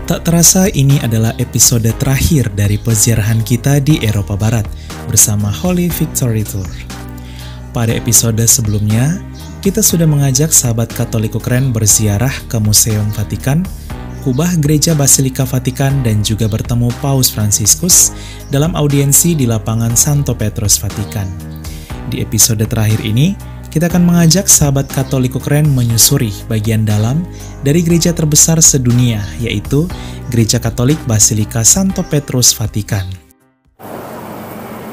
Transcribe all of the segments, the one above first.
Tak terasa ini adalah episode terakhir dari peziarahan kita di Eropa Barat bersama Holy Victory Tour. Pada episode sebelumnya, kita sudah mengajak sahabat Katolik Ukraina berziarah ke Museum Vatikan, kubah Gereja Basilika Vatikan, dan juga bertemu Paus Fransiskus dalam audiensi di lapangan Santo Petrus Vatikan. Di episode terakhir ini, kita akan mengajak sahabat Katolik Ukraina menyusuri bagian dalam dari gereja terbesar sedunia, yaitu Gereja Katolik Basilika Santo Petrus Vatikan.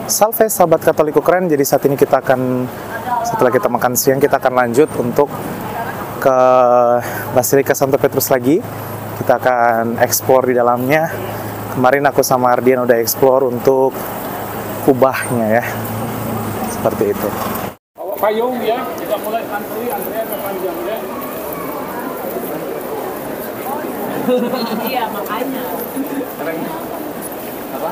Salve sahabat Katolik Ukraina, jadi saat ini kita akan, setelah kita makan siang, kita akan lanjut untuk ke Basilika Santo Petrus lagi. Kita akan eksplor di dalamnya. Kemarin aku sama Ardian udah eksplor untuk kubahnya ya, seperti itu. Payung ya, kita mulai antrian panjang ya. Iya, makanya. Apa?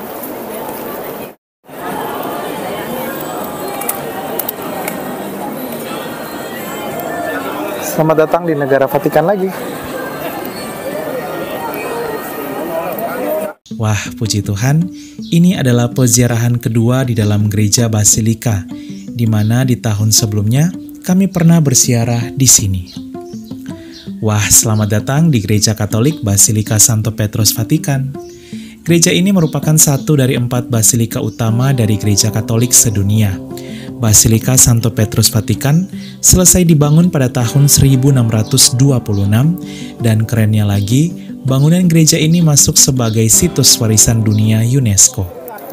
Selamat datang di negara Vatikan lagi. Wah, puji Tuhan, ini adalah peziarahan kedua di dalam gereja Basilika, di mana di tahun sebelumnya kami pernah berziarah di sini. Wah, selamat datang di Gereja Katolik Basilika Santo Petrus Vatikan. Gereja ini merupakan satu dari 4 basilika utama dari Gereja Katolik sedunia. Basilika Santo Petrus Vatikan selesai dibangun pada tahun 1626 dan kerennya lagi, bangunan gereja ini masuk sebagai situs warisan dunia UNESCO.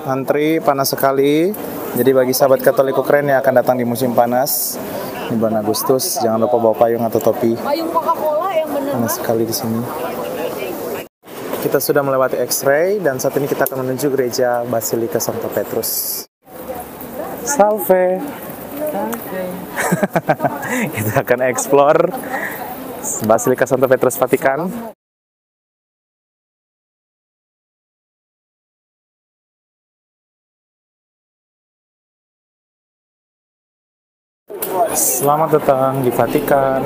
Antri panas sekali. Jadi bagi sahabat Katolik Ukraina yang akan datang di musim panas di bulan Agustus, jangan lupa bawa payung atau topi. Payung Coca-Cola yang benar. Panas sekali di sini. Kita sudah melewati X-ray dan saat ini kita akan menuju gereja Basilika Santo Petrus. Salve. Kita akan explore Basilika Santo Petrus Vatikan. Selamat datang di Vatikan,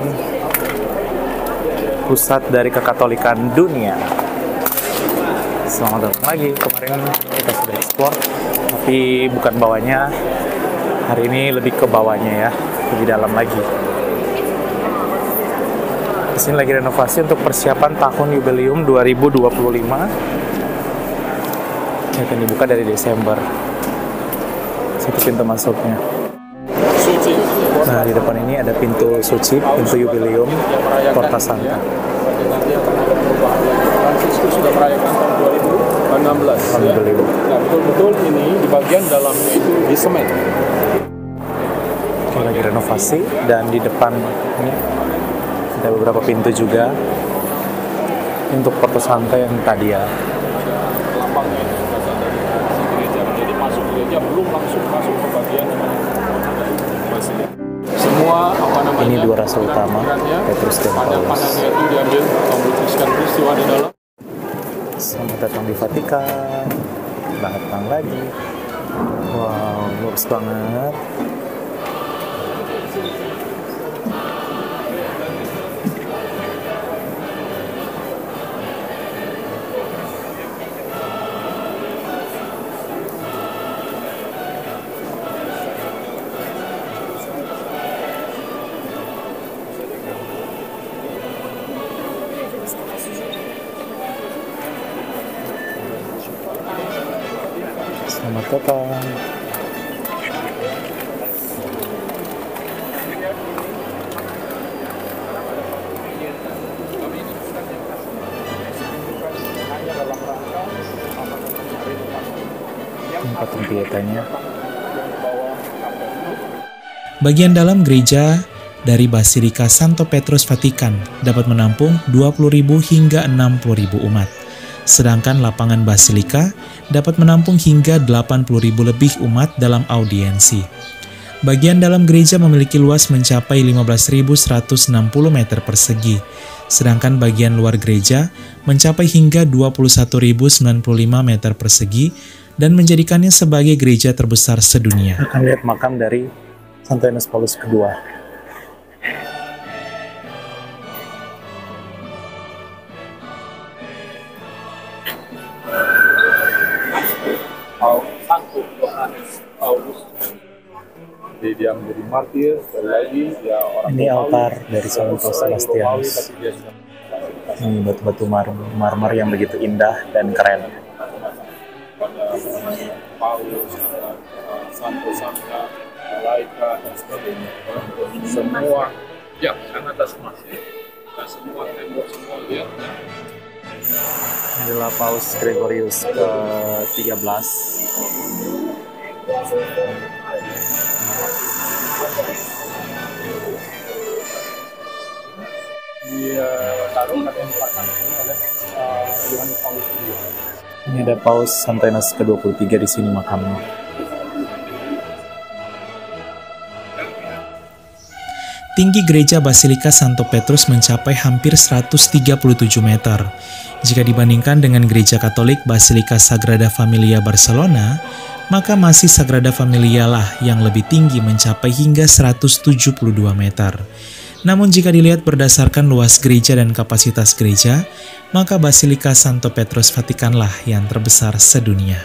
pusat dari kekatolikan dunia. Selamat datang lagi. Kemarin kita sudah explore, tapi bukan bawahnya. Hari ini lebih ke bawahnya ya, lebih dalam lagi. Di sini lagi renovasi untuk persiapan tahun jubileum 2025. Ini akan dibuka dari Desember. Situ pintu masuknya. Nah, di depan ini ada pintu suci, pintu jubileum, Porta Santa. Nanti akan ada perubahan. Fransiskus sudah merayakan tahun 2016. Jubileum. Nah, betul-betul ini di bagian dalamnya itu di semen. Ini lagi renovasi dan di depan ini ada beberapa pintu juga untuk Porta Santa yang tadi ya. Lambangnya itu dari gereja. Jadi masuk gereja belum langsung masuk ke bagian basilika. Semua Ini dua rasul utama, Petrus dan Paulus. panahnya itu diambil atau melukiskan peristiwa di dalam. Selamat datang di Vatikan. Datang lagi. Wow, bagus banget. Selamat datang. Tempat pembiatannya. Bagian dalam gereja dari Basilika Santo Petrus Vatikan dapat menampung 20.000 hingga 60.000 umat. sedangkan lapangan Basilika dapat menampung hingga 80.000 lebih umat dalam audiensi. Bagian dalam gereja memiliki luas mencapai 15.160 meter persegi, sedangkan bagian luar gereja mencapai hingga 21.095 meter persegi dan menjadikannya sebagai gereja terbesar sedunia. Akan lihat makam dari Santo Yohanes Paulus II. Santo Yohanes Paulus. Jadi dia menjadi martir, sekali lagi dia orang Ini altar dari Santo Sebastianus. Ini batu-batu marmer yang begitu indah dan keren. Paulus, Santo Santa, Malaika dan sebagainya. Semua ya kan atas emas ya. Nah, semua tembok semua lihat. Ini adalah Paus Gregorius ke-13. Dia taruh katanya dipasang oleh Yohanes Paulus II. Ini ada Paus Santo Yohanes ke-23 di sini makamnya. Tinggi gereja Basilika Santo Petrus mencapai hampir 137 meter. Jika dibandingkan dengan gereja Katolik Basilika Sagrada Familia Barcelona, maka masih Sagrada Familia lah yang lebih tinggi mencapai hingga 172 meter. Namun jika dilihat berdasarkan luas gereja dan kapasitas gereja, maka Basilika Santo Petrus Vatikan lah yang terbesar sedunia.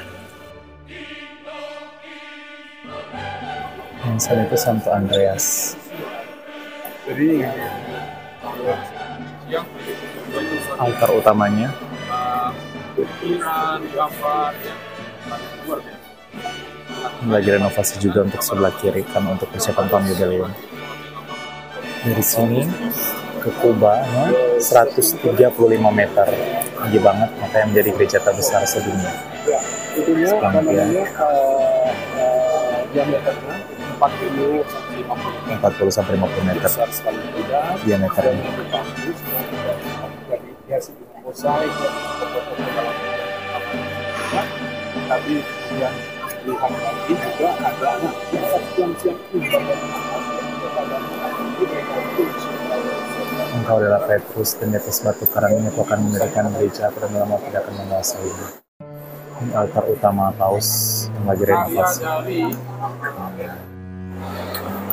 Yang sana itu Santo Andreas. Jadi yang Altar utamanya. ukiran, gambar, yang luar biasa. Lagi renovasi juga untuk sebelah kiri kan untuk persiapan tahun jubileum. Dari sini ke kubahnya 135 meter, tinggi banget, makanya menjadi gereja terbesar sedunia. Itunya Serangkaian. Diameternya 40 sampai 50 meter besar sekali tidak. diameternya. Bagus, dari hiasi dengan mosaik, tapi yang lihat lagi juga ada siang-siang ini Engkau adalah Petrus, dan di atas batu karang ini Kau akan mendirikan gereja, dan lama tidak akan menguasai. Ini altar utama Paus yang lagi renovasi.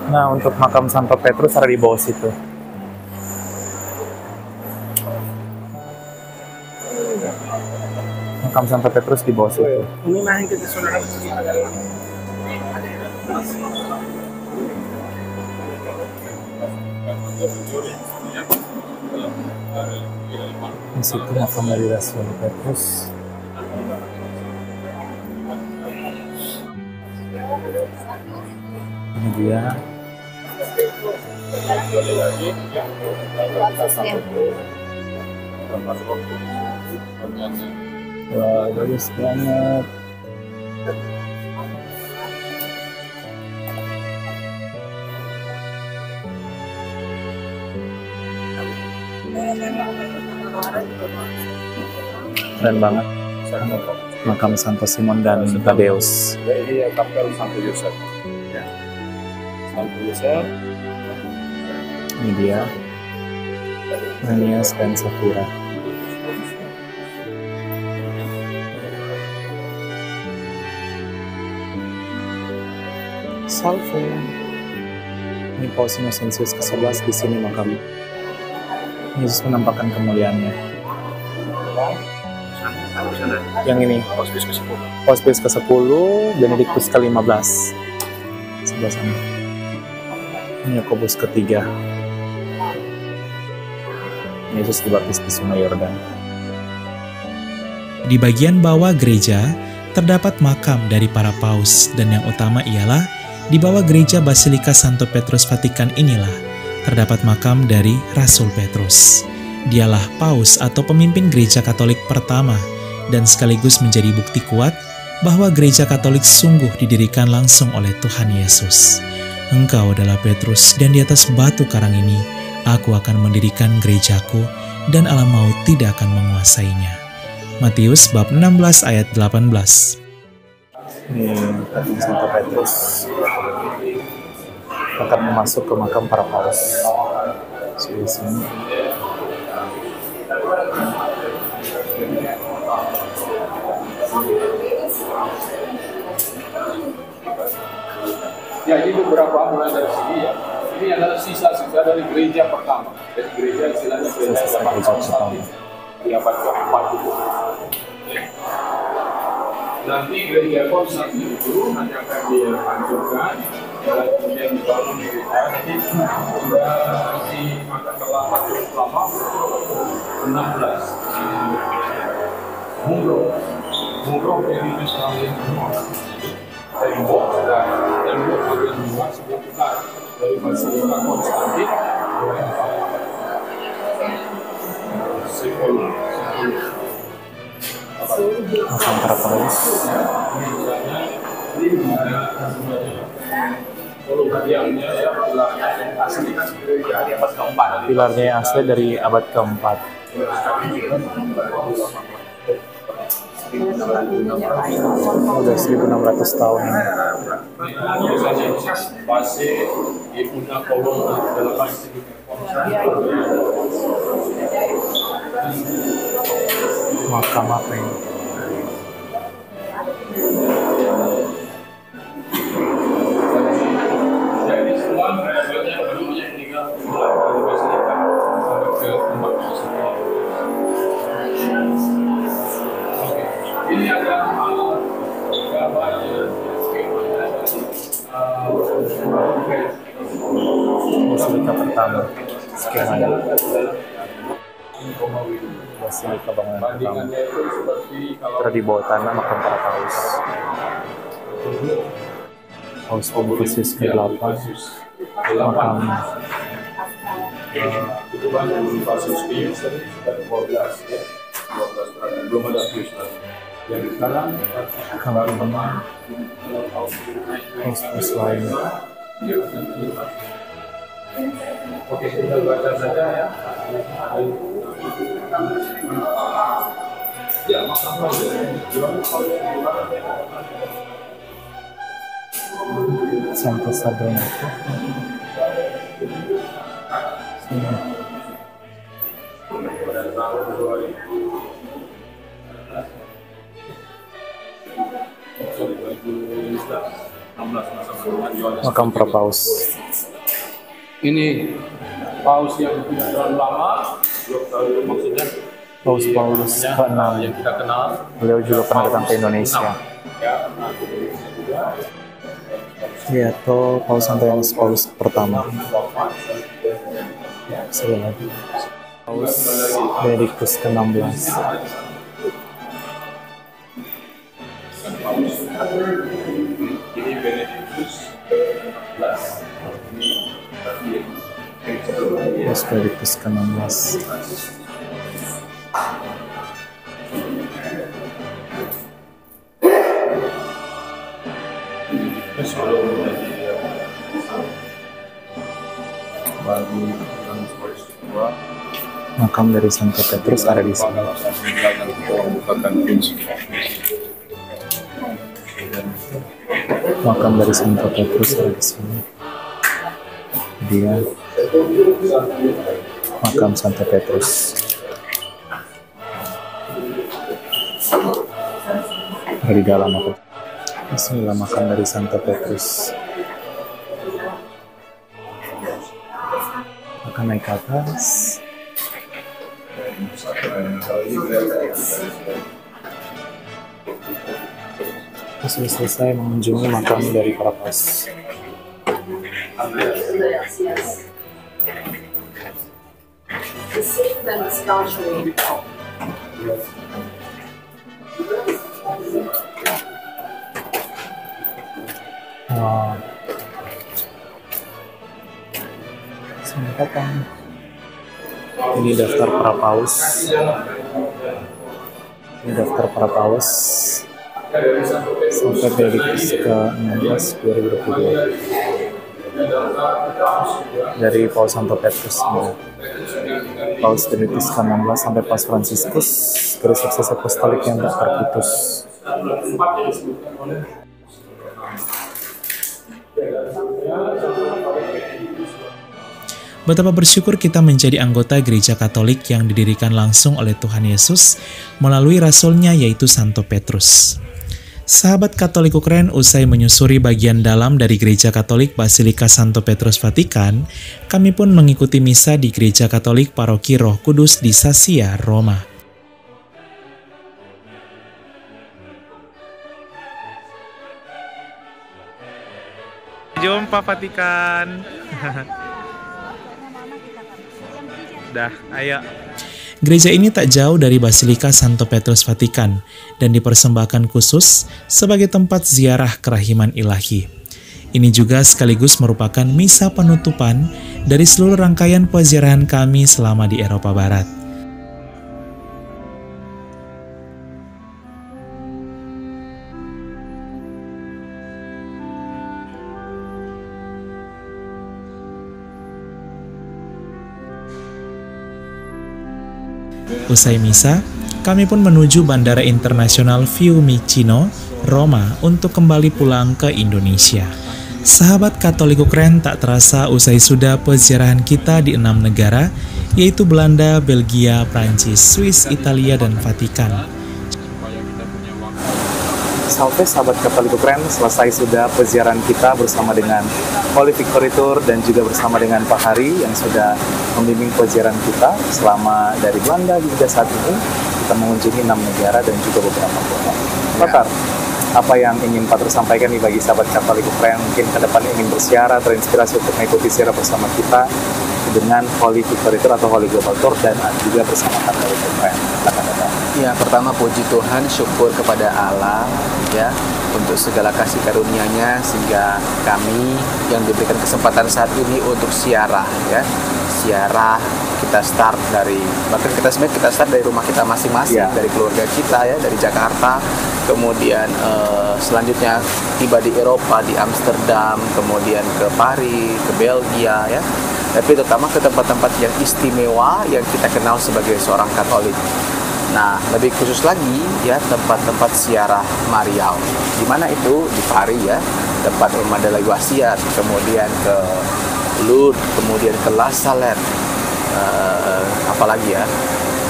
Nah, untuk makam Santo Petrus ada di bawah situ. Makam Santo Petrus di bawah situ. Di situ makam dari Rasul Petrus. Ini dia. Wah, bagus banget. Keren banget. Makam Santo Simon dan Tadeus. Ini kapel Santo Yosef. Santo Yosef. Ini dia. Ananias dan Safira. Salve. Ini Paus Innocentius ke-11 di sini makam. Yesus menampakkan kemuliaannya. Yang ini Paus Pius ke-10, Benediktus ke-15 sebelah sana. Ini Yakobus ke-3. Yesus dibaptis di Sungai Yordan. Di bagian bawah gereja terdapat makam dari para paus, dan yang utama ialah di bawah gereja Basilika Santo Petrus Vatikan inilah terdapat makam dari Rasul Petrus. Dialah paus atau pemimpin gereja Katolik pertama dan sekaligus menjadi bukti kuat bahwa gereja Katolik sungguh didirikan langsung oleh Tuhan Yesus. Engkau adalah Petrus, dan di atas batu karang ini aku akan mendirikan gerejaku, dan alam maut tidak akan menguasainya. Matius bab 16 ayat 18. Ini patung Santo Petrus akan masuk ke makam para paus. Di sini. Ya, ini beberapa mulai dari sini ya. Ini adalah sisa-sisa dari gereja pertama. Jadi gereja istilahnya gereja pertama di abad keempat itu. Nanti gereja Konstantin itu nanti akan dihancurkan dan kemudian dibangun gereja. Nanti sudah di masa kelama 16. Mungro jadi Israel semua. Tembok bagian luar sebelah utara dari Basilika Konstantin Makam para paus. Pilarnya yang asli dari abad keempat. Udah 1600 tahun ini. Makam apa ini? Ini ada Basilika pertama. Skemanya. Basilika bangunan pertama. Terus di bawah tanah makam para paus. Paus Bonifasius ke-8. Makam belum ada Krishna. Yang sekarang kamar paus lain. Oke, kita baca saja ya. Ya, makanya Santo Sabrina. Sini. Makam para paus. Ini paus yang tidak terlalu lama, maksudnya Paus Paulus ke-6 yang kita kenal. Beliau juga pernah datang ke Indonesia. Ya, atau Paus Santo Yohanes Paulus pertama. Sekali lagi. Paus Benedictus ke-16. Ini Benedictus Paus Benedictus ke-16. Makam dari Santo Petrus ada di sini. Makam dari Santo Petrus ada di sini. Dia makam Santo Petrus. Ada di dalam makam. Inilah makam dari Santo Petrus. Akan naik ke atas. Sudah selesai mengunjungi makam dari para paus. Ini daftar para paus. Ini daftar para paus sampai Benedictus ke-16 2022 dari Paus Santo Petrus. Paus Benedictus ke-16 sampai Paus Fransiskus, garis sukses apostolik yang tak terputus. Betapa bersyukur kita menjadi anggota gereja Katolik yang didirikan langsung oleh Tuhan Yesus melalui rasulnya yaitu Santo Petrus. Sahabat Katolik Ukraina, usai menyusuri bagian dalam dari gereja Katolik Basilika Santo Petrus Vatikan, kami pun mengikuti misa di gereja Katolik Paroki Roh Kudus di Sasia, Roma. Jumpa Vatikan. Dah, ayo. Gereja ini tak jauh dari Basilika Santo Petrus Vatikan dan dipersembahkan khusus sebagai tempat ziarah kerahiman ilahi. Ini juga sekaligus merupakan misa penutupan dari seluruh rangkaian peziarahan kami selama di Eropa Barat. Usai misa, kami pun menuju Bandara Internasional Fiumicino, Roma untuk kembali pulang ke Indonesia. Sahabat Katolik Ukraina, tak terasa usai sudah peziarahan kita di 6 negara, yaitu Belanda, Belgia, Prancis, Swiss, Italia, dan Vatikan. Salve sahabat Katolik Ukraina, selesai sudah peziarahan kita bersama dengan Holy Victory Tour dan juga bersama dengan Pak Hari yang sudah membimbing peziarahan kita selama dari Belanda hingga saat ini. Kita mengunjungi 6 negara dan juga beberapa kota. Patar, apa yang ingin Patar sampaikan nih bagi sahabat Katolik Ukraina mungkin ke depan ingin bersiara, terinspirasi untuk mengikuti siara bersama kita dengan Holy Victory Tour atau Holy Global Tour dan juga bersama Katolik Ukraina. Ya, pertama puji Tuhan, syukur kepada Allah ya untuk segala kasih karunia-Nya sehingga kami yang diberikan kesempatan saat ini untuk siarah ya. Siarah kita start dari kita start dari rumah kita masing-masing, dari keluarga kita ya, dari Jakarta. Kemudian selanjutnya tiba di Eropa, di Amsterdam, kemudian ke Paris, ke Belgia ya. Tapi terutama ke tempat-tempat yang istimewa yang kita kenal sebagai seorang Katolik. Nah, lebih khusus lagi ya tempat-tempat siarah Marial. Di mana itu? Di Paris ya, tempat Rumah de la Wasiat, kemudian ke Lourdes, kemudian ke La Salette, apalagi ya.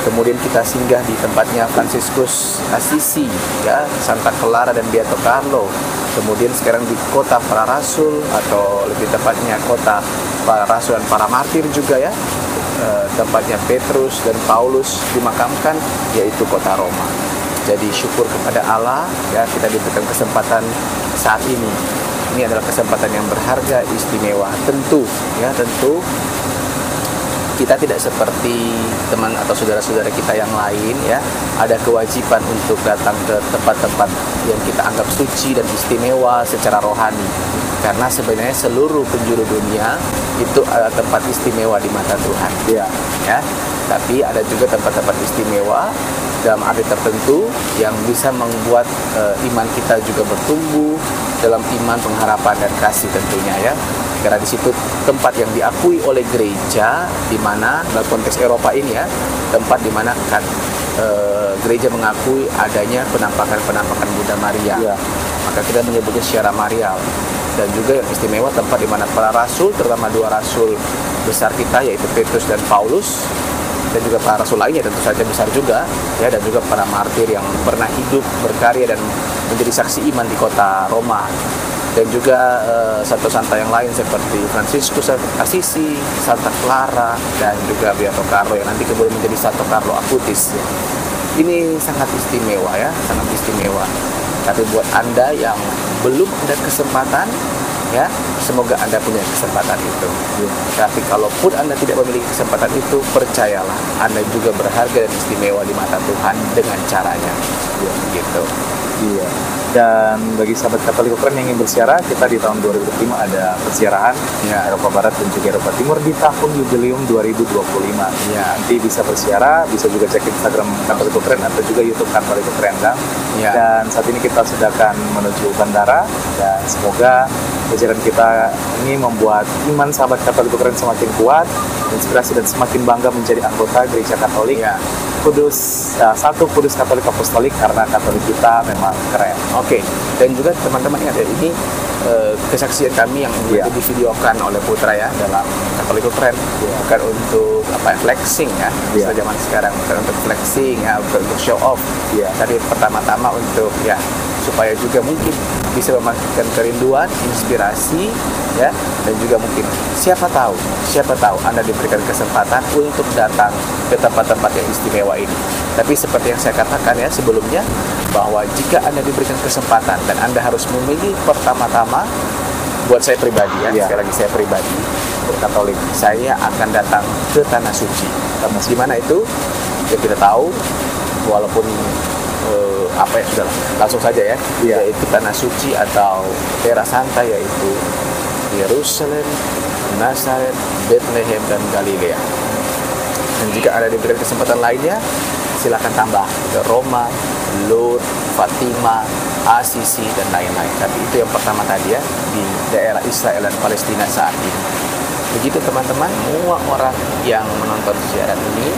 Kemudian kita singgah di tempatnya Fransiskus Assisi ya, Santa Clara dan Beato Carlo. Kemudian sekarang di kota para rasul atau lebih tepatnya kota para rasul dan para martir juga ya. Tempatnya Petrus dan Paulus dimakamkan, yaitu kota Roma. Jadi syukur kepada Allah ya, kita diberikan kesempatan saat ini. Ini adalah kesempatan yang berharga, istimewa. Tentu kita tidak seperti teman atau saudara-saudara kita yang lain ya, ada kewajiban untuk datang ke tempat-tempat yang kita anggap suci dan istimewa secara rohani. Karena sebenarnya seluruh penjuru dunia itu adalah tempat istimewa di mata Tuhan. Ya. Tapi ada juga tempat-tempat istimewa dalam arti tertentu yang bisa membuat iman kita juga bertumbuh dalam iman, pengharapan dan kasih tentunya ya. Karena di situ tempat yang diakui oleh gereja, di mana dalam konteks Eropa ini ya, tempat di mana kan gereja mengakui adanya penampakan Bunda Maria. Maka kita menyebutnya Siara Marial. Dan juga yang istimewa tempat di mana para rasul, terutama 2 rasul besar kita yaitu Petrus dan Paulus, dan juga para rasul lainnya tentu saja besar juga ya, dan juga para martir yang pernah hidup, berkarya dan menjadi saksi iman di kota Roma. Dan juga santo-santa yang lain seperti Fransiskus Assisi, Santa Clara, dan juga Beato Carlo yang nanti kemudian menjadi Santo Carlo Acutis. Ini sangat istimewa ya, sangat istimewa. Tapi buat Anda yang belum ada kesempatan, ya, semoga Anda punya kesempatan itu. Tapi kalaupun Anda tidak memiliki kesempatan itu, percayalah, Anda juga berharga dan istimewa di mata Tuhan dengan caranya. Gitu. Iya. Dan bagi sahabat Katolik Keren yang ingin bersiarah, kita di tahun 2005 ada persiarahan Eropa Barat dan juga Eropa Timur di tahun jubileum 2025. Ya. Nanti bisa bersiarah, bisa juga cek Instagram Katolik Keren atau juga YouTube Katolik Keren, Kang. Ya. Dan saat ini kita sudah akan menuju bandara, dan semoga perjalanan kita ini membuat iman sahabat Katolik Keren semakin kuat, inspirasi dan semakin bangga menjadi anggota Gereja Katolik Kudus, satu Kudus Katolik Apostolik, karena Katolik kita memang keren. Oke, dan juga teman-teman ingat ya, ini kesaksian kami yang divideokan oleh Putra ya dalam Katolik Keren, bukan untuk flexing ya, istilah zaman sekarang, bukan untuk flexing ya, bukan untuk show off. Tadi pertama-tama untuk supaya juga mungkin bisa memastikan kerinduan, inspirasi ya, dan juga mungkin siapa tahu Anda diberikan kesempatan untuk datang ke tempat-tempat yang istimewa ini. Tapi seperti yang saya katakan ya sebelumnya, bahwa jika Anda diberikan kesempatan dan Anda harus memilih pertama-tama, buat saya pribadi sekali lagi saya pribadi berkatolik, saya akan datang ke Tanah Suci. Di mana itu? Ya kita tahu, walaupun sudah langsung saja ya, yaitu Tanah Suci atau Terra Santa, yaitu Yerusalem, Nazaret, Bethlehem, dan Galilea. Dan jika ada diberikan kesempatan lainnya, silakan tambah ke Roma, Lourdes, Fatima, Assisi, dan lain-lain. Tapi itu yang pertama tadi ya, di daerah Israel dan Palestina saat ini. Begitu teman-teman, semua orang yang menonton siaran ini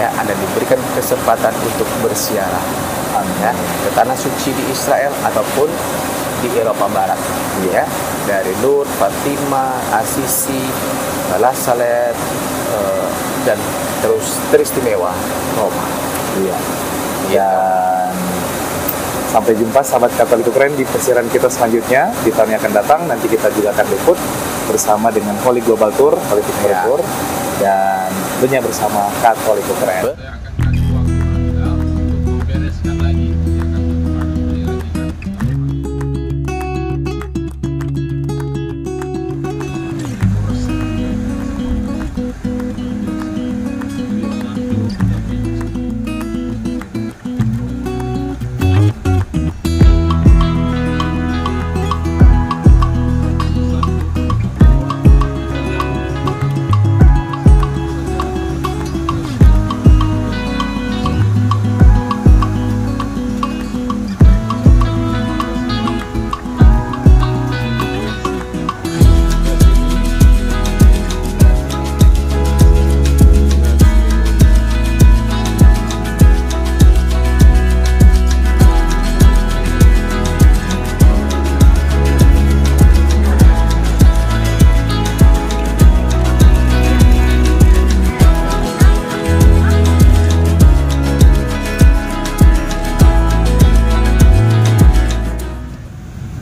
ya, Anda diberikan kesempatan untuk bersiarah ya, ke Tanah Suci di Israel ataupun di Eropa Barat ya, dari Lourdes, Fatima, Assisi, Nazaret, dan terus teristimewa Roma. Dan sampai jumpa sahabat Katolik Keren di persiaran kita selanjutnya di tahun yang akan datang. Nanti kita juga akan liput bersama dengan Holy Global Tour, Holy Victory Tour, dan tentunya bersama Katolik Keren.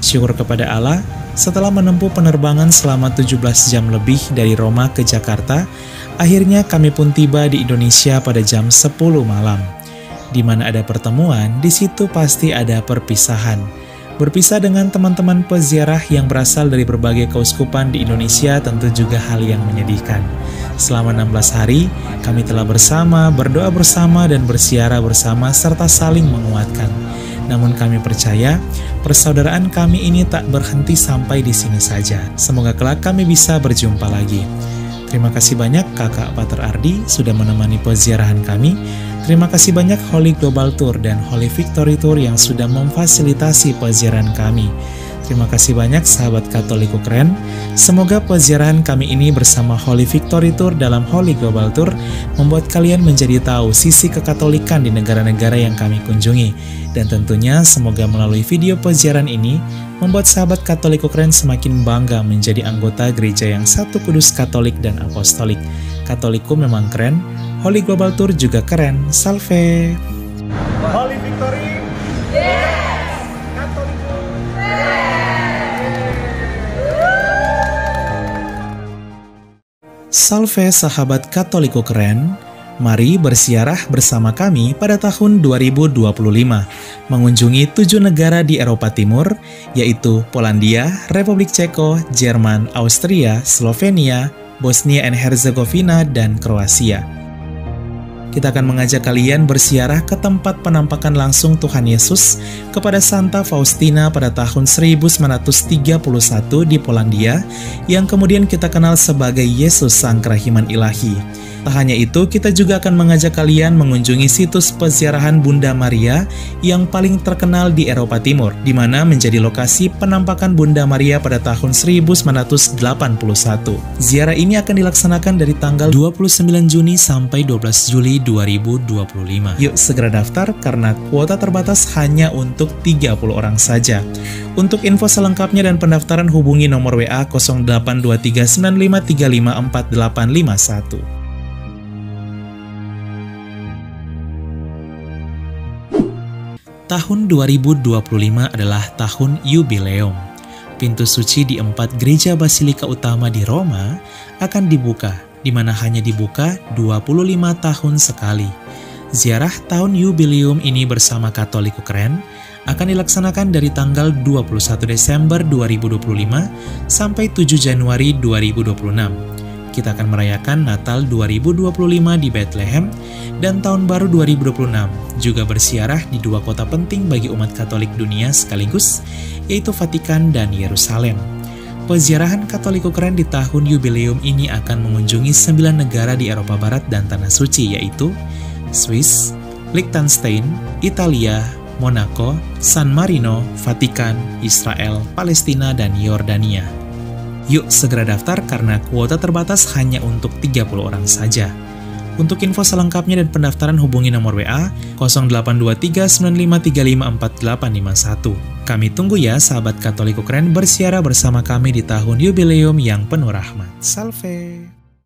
Syukur kepada Allah, setelah menempuh penerbangan selama 17 jam lebih dari Roma ke Jakarta, akhirnya kami pun tiba di Indonesia pada jam 10 malam. Di mana ada pertemuan, di situ pasti ada perpisahan. Berpisah dengan teman-teman peziarah yang berasal dari berbagai keuskupan di Indonesia tentu juga hal yang menyedihkan. Selama 16 hari, kami telah bersama, berdoa bersama, dan bersiarah bersama serta saling menguatkan. Namun kami percaya, persaudaraan kami ini tak berhenti sampai di sini saja. Semoga kelak kami bisa berjumpa lagi. Terima kasih banyak Kakak Pater Ardi sudah menemani peziarahan kami. Terima kasih banyak Holy Global Tour dan Holy Victory Tour yang sudah memfasilitasi peziarahan kami. Terima kasih banyak sahabat Katolik Keren. Semoga peziarahan kami ini bersama Holy Victory Tour dalam Holy Global Tour membuat kalian menjadi tahu sisi kekatolikan di negara-negara yang kami kunjungi. Dan tentunya semoga melalui video peziarahan ini membuat sahabat Katolik Keren semakin bangga menjadi anggota gereja yang satu kudus Katolik dan Apostolik. Katolikku memang keren, Holy Global Tour juga keren. Salve! Holy Victory! Salve sahabat Katoliko Keren, mari bersiarah bersama kami pada tahun 2025, mengunjungi 7 negara di Eropa Timur, yaitu Polandia, Republik Ceko, Jerman, Austria, Slovenia, Bosnia and Herzegovina, dan Kroasia. kita akan mengajak kalian berziarah ke tempat penampakan langsung Tuhan Yesus kepada Santa Faustina pada tahun 1931 di Polandia, yang kemudian kita kenal sebagai Yesus Sang Kerahiman Ilahi. Tak hanya itu, kita juga akan mengajak kalian mengunjungi situs peziarahan Bunda Maria yang paling terkenal di Eropa Timur, di mana menjadi lokasi penampakan Bunda Maria pada tahun 1981. Ziarah ini akan dilaksanakan dari tanggal 29 Juni sampai 12 Juli 2025. Yuk segera daftar karena kuota terbatas hanya untuk 30 orang saja. Untuk info selengkapnya dan pendaftaran hubungi nomor WA 082395354851. Tahun 2025 adalah tahun yubileum. Pintu suci di 4 gereja basilika utama di Roma akan dibuka, di mana hanya dibuka 25 tahun sekali. Ziarah tahun yubileum ini bersama Katolik Ukren akan dilaksanakan dari tanggal 21 Desember 2025 sampai 7 Januari 2026. Kita akan merayakan Natal 2025 di Bethlehem dan Tahun Baru 2026, juga bersiarah di 2 kota penting bagi umat Katolik dunia sekaligus, yaitu Vatikan dan Yerusalem. Peziarahan Katolik Ukren di tahun yubileum ini akan mengunjungi 9 negara di Eropa Barat dan Tanah Suci, yaitu Swiss, Liechtenstein, Italia, Monaco, San Marino, Vatikan, Israel, Palestina, dan Yordania. Yuk segera daftar karena kuota terbatas hanya untuk 30 orang saja. Untuk info selengkapnya dan pendaftaran hubungi nomor WA 082395354851. Kami tunggu ya sahabat Katolik Ukren bersiarah bersama kami di tahun yubileum yang penuh rahmat. Salve!